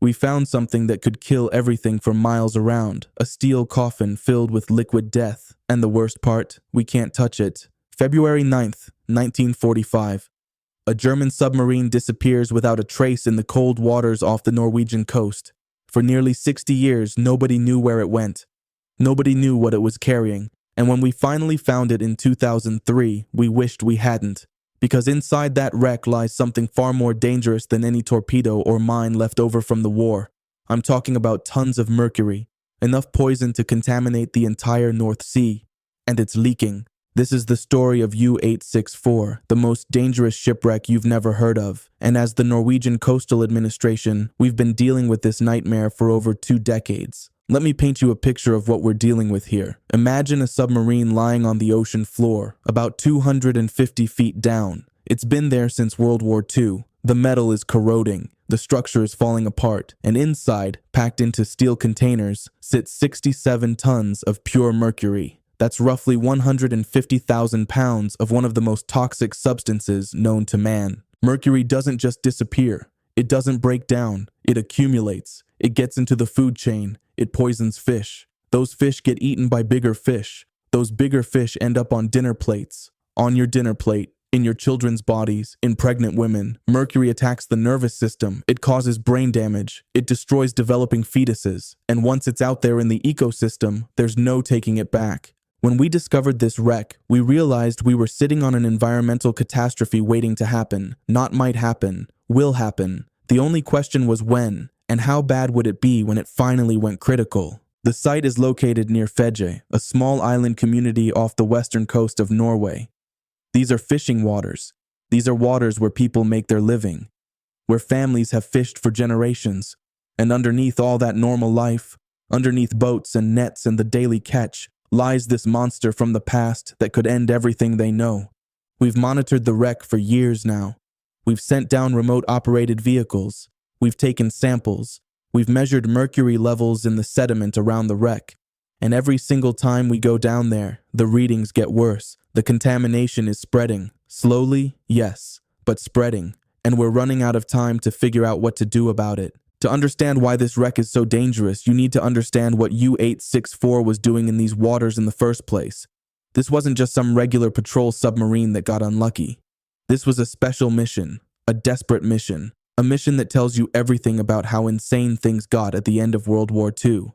We found something that could kill everything for miles around, a steel coffin filled with liquid death. And the worst part, we can't touch it. February 9th, 1945. A German submarine disappears without a trace in the cold waters off the Norwegian coast. For nearly 60 years, nobody knew where it went. Nobody knew what it was carrying. And when we finally found it in 2003, we wished we hadn't. Because inside that wreck lies something far more dangerous than any torpedo or mine left over from the war. I'm talking about tons of mercury, enough poison to contaminate the entire North Sea. And it's leaking. This is the story of U-864, the most dangerous shipwreck you've never heard of. And as the Norwegian Coastal Administration, we've been dealing with this nightmare for over 2 decades. Let me paint you a picture of what we're dealing with here. Imagine a submarine lying on the ocean floor, about 250 feet down. It's been there since World War II. The metal is corroding, the structure is falling apart, and inside, packed into steel containers, sits 67 tons of pure mercury. That's roughly 150,000 pounds of one of the most toxic substances known to man. Mercury doesn't just disappear. It doesn't break down. It accumulates. It gets into the food chain. It poisons fish. Those fish get eaten by bigger fish. Those bigger fish end up on dinner plates. On your dinner plate, in your children's bodies, in pregnant women. Mercury attacks the nervous system. It causes brain damage. It destroys developing fetuses. And once it's out there in the ecosystem, there's no taking it back. When we discovered this wreck, we realized we were sitting on an environmental catastrophe waiting to happen. Not might happen, will happen. The only question was when, and how bad would it be when it finally went critical. The site is located near Fedje, a small island community off the western coast of Norway. These are fishing waters. These are waters where people make their living, where families have fished for generations. And underneath all that normal life, underneath boats and nets and the daily catch, lies this monster from the past that could end everything they know. We've monitored the wreck for years now. We've sent down remote-operated vehicles. We've taken samples. We've measured mercury levels in the sediment around the wreck. And every single time we go down there, the readings get worse. The contamination is spreading. Slowly, yes, but spreading. And we're running out of time to figure out what to do about it. To understand why this wreck is so dangerous, you need to understand what U-864 was doing in these waters in the first place. This wasn't just some regular patrol submarine that got unlucky. This was a special mission, a desperate mission, a mission that tells you everything about how insane things got at the end of World War II.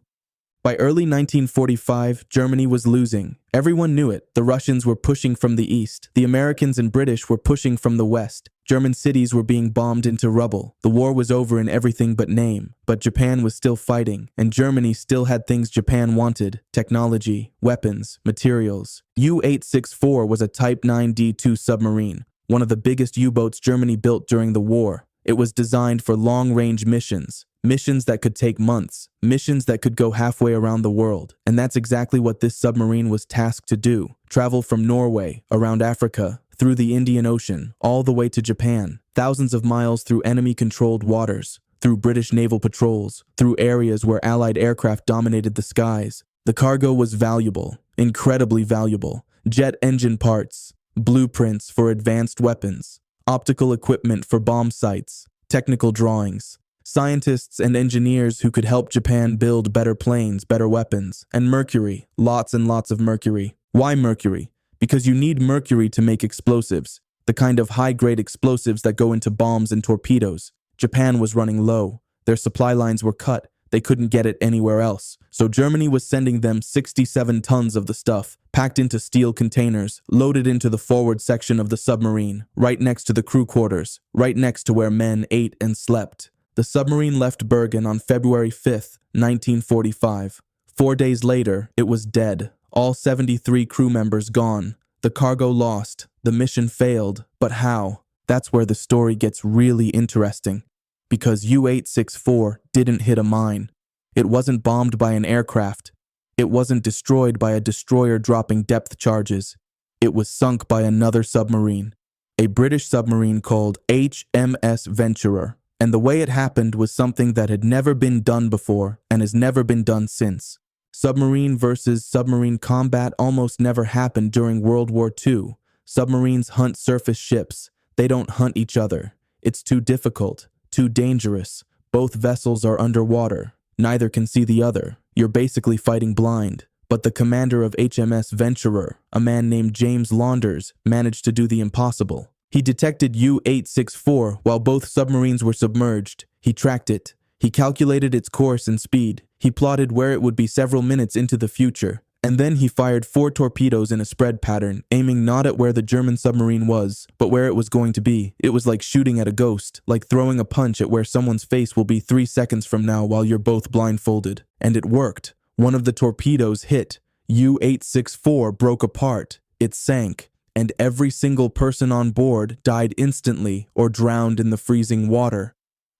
By early 1945, Germany was losing. Everyone knew it. The Russians were pushing from the east. The Americans and British were pushing from the west. German cities were being bombed into rubble. The war was over in everything but name. But Japan was still fighting, and Germany still had things Japan wanted: technology, weapons, materials. U-864 was a Type 9D2 submarine, one of the biggest U-boats Germany built during the war. It was designed for long-range missions. Missions that could take months, missions that could go halfway around the world. And that's exactly what this submarine was tasked to do. Travel from Norway, around Africa, through the Indian Ocean, all the way to Japan. Thousands of miles through enemy-controlled waters, through British naval patrols, through areas where Allied aircraft dominated the skies. The cargo was valuable, incredibly valuable. Jet engine parts, blueprints for advanced weapons, optical equipment for bomb sites, technical drawings, scientists and engineers who could help Japan build better planes, better weapons, and mercury, lots and lots of mercury. Why mercury? Because you need mercury to make explosives, the kind of high-grade explosives that go into bombs and torpedoes. Japan was running low. Their supply lines were cut. They couldn't get it anywhere else. So Germany was sending them 67 tons of the stuff, packed into steel containers, loaded into the forward section of the submarine, right next to the crew quarters, right next to where men ate and slept. The submarine left Bergen on February 5th, 1945. 4 days later, it was dead. All 73 crew members gone. The cargo lost. The mission failed. But how? That's where the story gets really interesting. Because U-864 didn't hit a mine. It wasn't bombed by an aircraft. It wasn't destroyed by a destroyer dropping depth charges. It was sunk by another submarine. A British submarine called HMS Venturer. And the way it happened was something that had never been done before and has never been done since. Submarine versus submarine combat almost never happened during World War II. Submarines hunt surface ships. They don't hunt each other. It's too difficult, too dangerous. Both vessels are underwater. Neither can see the other. You're basically fighting blind. But the commander of HMS Venturer, a man named James Launders, managed to do the impossible. He detected U-864 while both submarines were submerged. He tracked it. He calculated its course and speed. He plotted where it would be several minutes into the future. And then he fired 4 torpedoes in a spread pattern, aiming not at where the German submarine was, but where it was going to be. It was like shooting at a ghost, like throwing a punch at where someone's face will be 3 seconds from now while you're both blindfolded. And it worked. One of the torpedoes hit. U-864 broke apart. It sank. And every single person on board died instantly or drowned in the freezing water.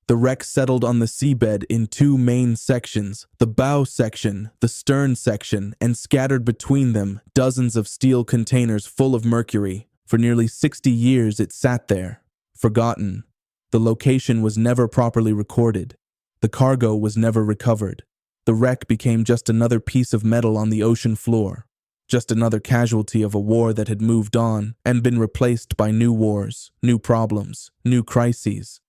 The wreck settled on the seabed in 2 main sections, the bow section, the stern section, and scattered between them dozens of steel containers full of mercury. For nearly 60 years it sat there, forgotten. The location was never properly recorded. The cargo was never recovered. The wreck became just another piece of metal on the ocean floor, just another casualty of a war that had moved on and been replaced by new wars, new problems, new crises.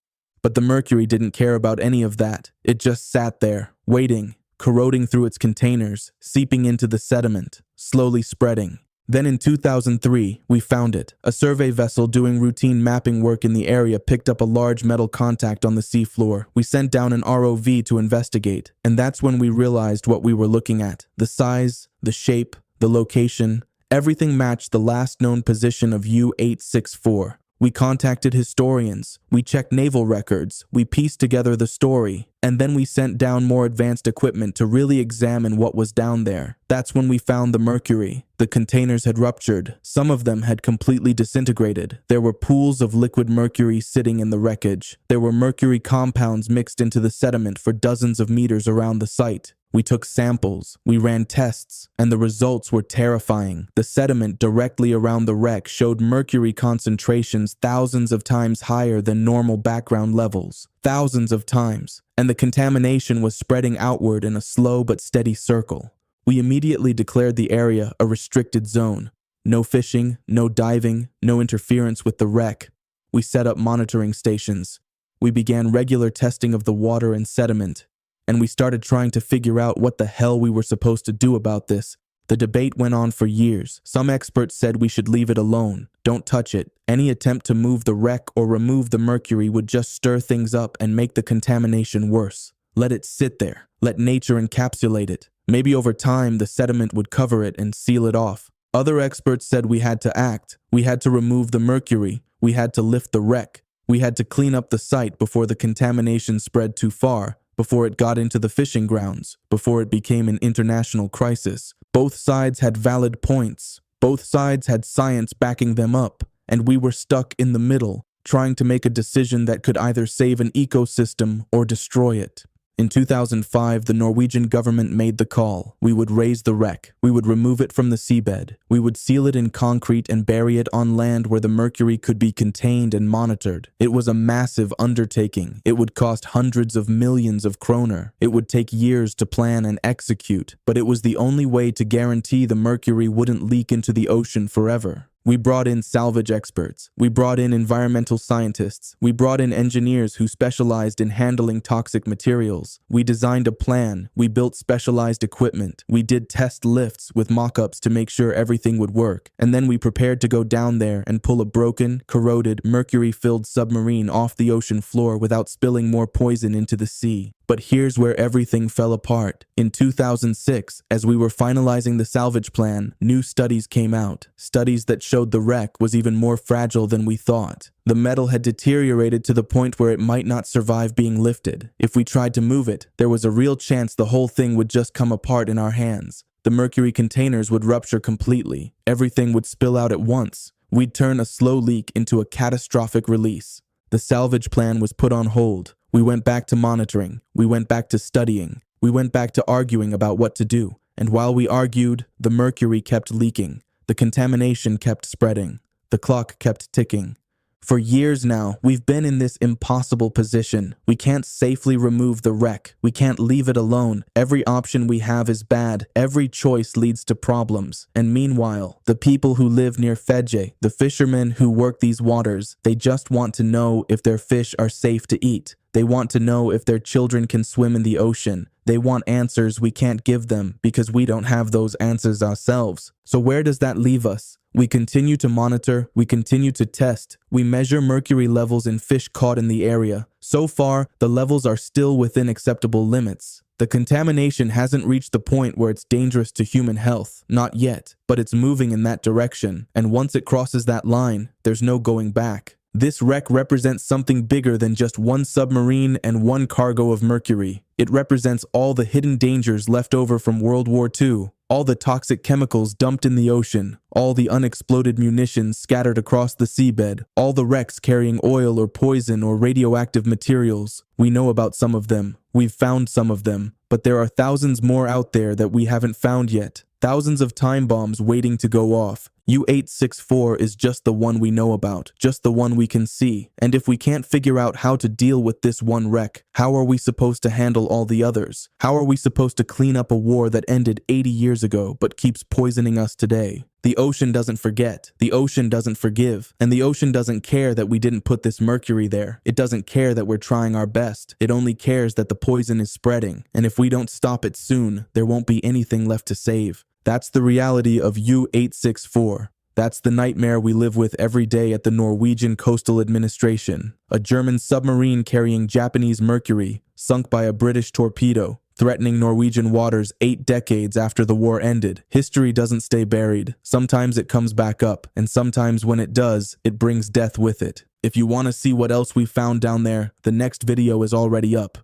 But the mercury didn't care about any of that. It just sat there, waiting, corroding through its containers, seeping into the sediment, slowly spreading. Then in 2003, we found it. A survey vessel doing routine mapping work in the area picked up a large metal contact on the seafloor. We sent down an ROV to investigate, and that's when we realized what we were looking at. The size, the shape, the location, everything matched the last known position of U-864. We contacted historians, we checked naval records, we pieced together the story, and then we sent down more advanced equipment to really examine what was down there. That's when we found the mercury. The containers had ruptured. Some of them had completely disintegrated. There were pools of liquid mercury sitting in the wreckage. There were mercury compounds mixed into the sediment for dozens of meters around the site. We took samples, we ran tests, and the results were terrifying. The sediment directly around the wreck showed mercury concentrations thousands of times higher than normal background levels. Thousands of times. And the contamination was spreading outward in a slow but steady circle. We immediately declared the area a restricted zone. No fishing, no diving, no interference with the wreck. We set up monitoring stations. We began regular testing of the water and sediment. And we started trying to figure out what the hell we were supposed to do about this. The debate went on for years. Some experts said we should leave it alone. Don't touch it. Any attempt to move the wreck or remove the mercury would just stir things up and make the contamination worse. Let it sit there. Let nature encapsulate it. Maybe over time the sediment would cover it and seal it off. Other experts said we had to act. We had to remove the mercury. We had to lift the wreck. We had to clean up the site before the contamination spread too far, before it got into the fishing grounds, before it became an international crisis. Both sides had valid points. Both sides had science backing them up, and we were stuck in the middle, trying to make a decision that could either save an ecosystem or destroy it. In 2005, the Norwegian government made the call. We would raise the wreck. We would remove it from the seabed. We would seal it in concrete and bury it on land where the mercury could be contained and monitored. It was a massive undertaking. It would cost hundreds of millions of kroner. It would take years to plan and execute, but it was the only way to guarantee the mercury wouldn't leak into the ocean forever. We brought in salvage experts. We brought in environmental scientists. We brought in engineers who specialized in handling toxic materials. We designed a plan. We built specialized equipment. We did test lifts with mock-ups to make sure everything would work. And then we prepared to go down there and pull a broken, corroded, mercury-filled submarine off the ocean floor without spilling more poison into the sea. But here's where everything fell apart. In 2006, as we were finalizing the salvage plan, new studies came out. Studies that showed the wreck was even more fragile than we thought. The metal had deteriorated to the point where it might not survive being lifted. If we tried to move it, there was a real chance the whole thing would just come apart in our hands. The mercury containers would rupture completely. Everything would spill out at once. We'd turn a slow leak into a catastrophic release. The salvage plan was put on hold. We went back to monitoring. We went back to studying. We went back to arguing about what to do. And while we argued, the mercury kept leaking. The contamination kept spreading. The clock kept ticking. For years now, we've been in this impossible position. We can't safely remove the wreck. We can't leave it alone. Every option we have is bad. Every choice leads to problems. And meanwhile, the people who live near Fedje, the fishermen who work these waters, they just want to know if their fish are safe to eat. They want to know if their children can swim in the ocean. They want answers we can't give them because we don't have those answers ourselves. So where does that leave us? We continue to monitor, we continue to test, we measure mercury levels in fish caught in the area. So far, the levels are still within acceptable limits. The contamination hasn't reached the point where it's dangerous to human health, not yet, but it's moving in that direction, and once it crosses that line, there's no going back. This wreck represents something bigger than just one submarine and one cargo of mercury. It represents all the hidden dangers left over from World War II, all the toxic chemicals dumped in the ocean, all the unexploded munitions scattered across the seabed, all the wrecks carrying oil or poison or radioactive materials. We know about some of them. We've found some of them, but there are thousands more out there that we haven't found yet. Thousands of time bombs waiting to go off. U-864 is just the one we know about, just the one we can see. And if we can't figure out how to deal with this one wreck, how are we supposed to handle all the others? How are we supposed to clean up a war that ended 80 years ago but keeps poisoning us today? The ocean doesn't forget, the ocean doesn't forgive, and the ocean doesn't care that we didn't put this mercury there. It doesn't care that we're trying our best. It only cares that the poison is spreading, and if we don't stop it soon, there won't be anything left to save. That's the reality of U-864. That's the nightmare we live with every day at the Norwegian Coastal Administration. A German submarine carrying Japanese mercury, sunk by a British torpedo, threatening Norwegian waters 8 decades after the war ended. History doesn't stay buried. Sometimes it comes back up, and sometimes when it does, it brings death with it. If you want to see what else we found down there, the next video is already up.